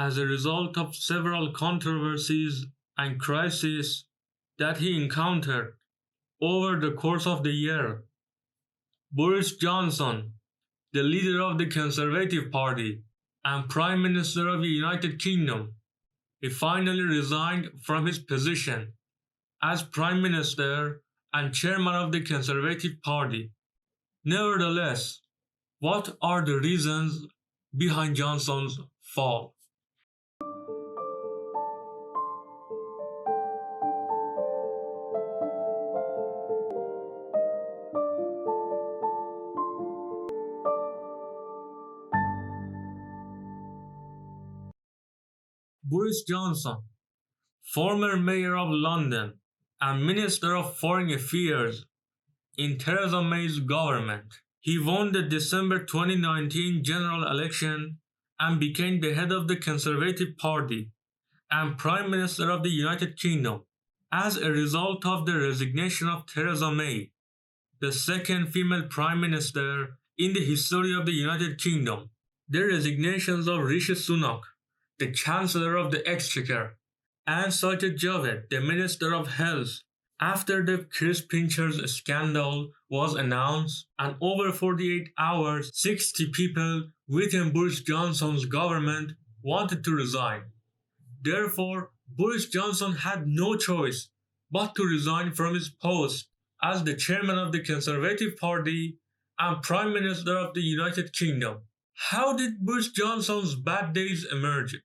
as a result of several controversies and crises that he encountered over the course of the year. Boris Johnson, the leader of the Conservative Party and Prime Minister of the United Kingdom, he finally resigned from his position as Prime Minister and Chairman of the Conservative Party. Nevertheless, what are the reasons behind Johnson's fall? Boris Johnson, former Mayor of London and Minister of Foreign Affairs in Theresa May's government. He won the December 2019 general election and became the head of the Conservative Party and Prime Minister of the United Kingdom as a result of the resignation of Theresa May, the second female Prime Minister in the history of the United Kingdom. The resignations of Rishi Sunak, the Chancellor of the Exchequer, and Sajid Javid, the Minister of Health, after the Chris Pincher's scandal was announced, and over 48 hours, 60 people within Boris Johnson's government wanted to resign. Therefore, Boris Johnson had no choice but to resign from his post as the chairman of the Conservative Party and Prime Minister of the United Kingdom. How did Boris Johnson's bad days emerge?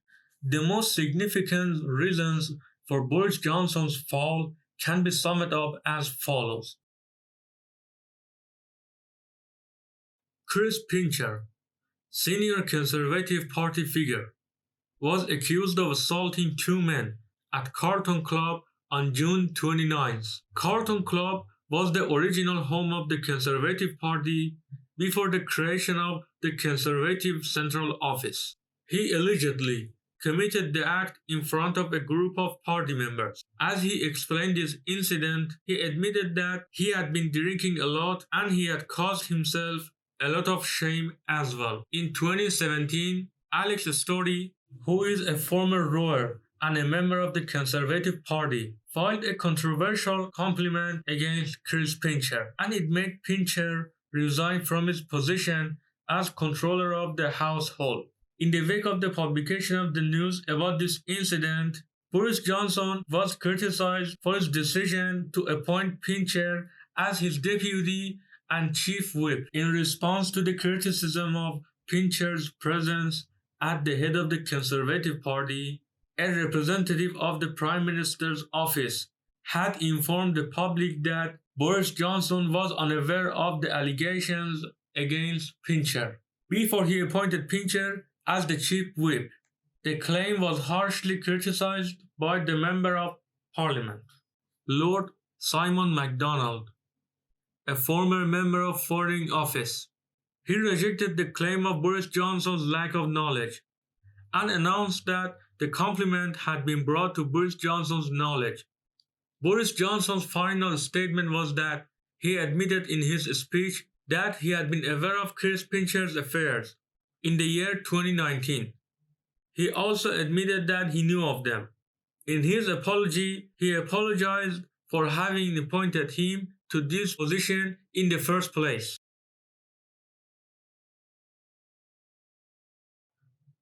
The most significant reasons for Boris Johnson's fall can be summed up as follows. Chris Pincher, senior Conservative Party figure, was accused of assaulting two men at Carlton Club on June 29th. Carlton Club was the original home of the Conservative Party before the creation of the Conservative Central Office. He allegedly committed the act in front of a group of party members. As he explained this incident, he admitted that he had been drinking a lot and he had caused himself a lot of shame as well. In 2017, Alex Story, who is a former rower and a member of the Conservative Party, filed a controversial complaint against Chris Pincher, and it made Pincher resign from his position as controller of the household. In the wake of the publication of the news about this incident, Boris Johnson was criticized for his decision to appoint Pincher as his deputy and chief whip. In response to the criticism of Pincher's presence at the head of the Conservative Party, a representative of the Prime Minister's office had informed the public that Boris Johnson was unaware of the allegations against Pincher before he appointed Pincher as the chief whip. The claim was harshly criticized by the Member of Parliament, Lord Simon MacDonald, a former member of Foreign Office. He rejected the claim of Boris Johnson's lack of knowledge and announced that the compliment had been brought to Boris Johnson's knowledge. Boris Johnson's final statement was that he admitted in his speech that he had been aware of Chris Pincher's affairs in the year 2019. He also admitted that he knew of them. In his apology, he apologized for having appointed him to this position in the first place.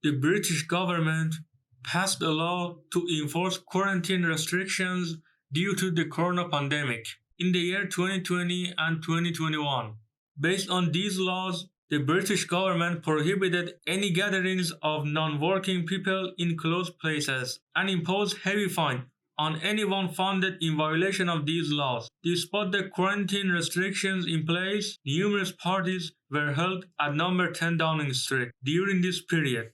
The British government passed a law to enforce quarantine restrictions due to the corona pandemic in the year 2020 and 2021. Based on these laws, the British government prohibited any gatherings of non-working people in closed places and imposed heavy fines on anyone found in violation of these laws. Despite the quarantine restrictions in place, numerous parties were held at number 10 Downing Street during this period,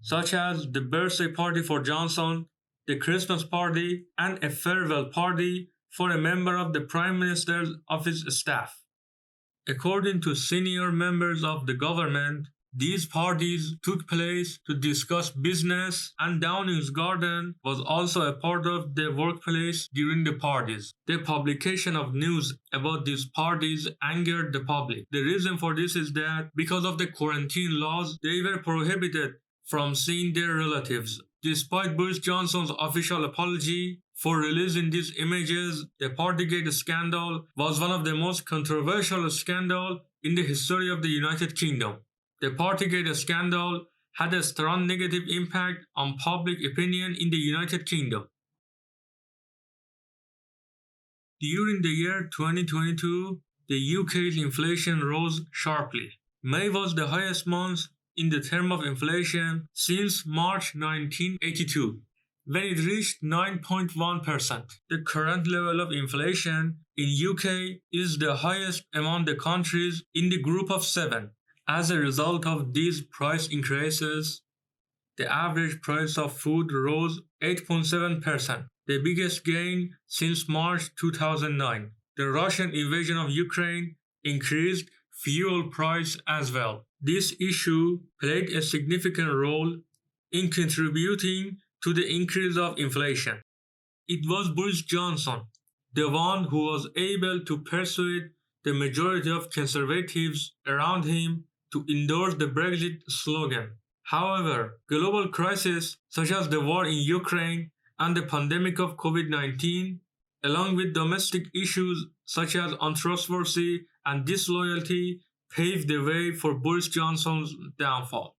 such as the birthday party for Johnson, the Christmas party, and a farewell party for a member of the Prime Minister's office staff. According to senior members of the government, these parties took place to discuss business, and Downing's Garden was also a part of the workplace during the parties. The publication of news about these parties angered the public. The reason for this is that because of the quarantine laws, they were prohibited from seeing their relatives. Despite Boris Johnson's official apology for releasing these images, the Partygate scandal was one of the most controversial scandals in the history of the United Kingdom. The Partygate scandal had a strong negative impact on public opinion in the United Kingdom. During the year 2022, the UK's inflation rose sharply. May was the highest month in the term of inflation since March 1982, when it reached 9.1%. The current level of inflation in UK is the highest among the countries in the group of 7. As a result of these price increases, the average price of food rose 8.7%, the biggest gain since March 2009. The Russian invasion of Ukraine increased fuel price as well. This issue played a significant role in contributing to the increase of inflation. It was Boris Johnson, the one who was able to persuade the majority of conservatives around him to endorse the Brexit slogan. However, global crises such as the war in Ukraine and the pandemic of COVID-19, along with domestic issues such as untrustworthy and disloyalty, paved the way for Boris Johnson's downfall.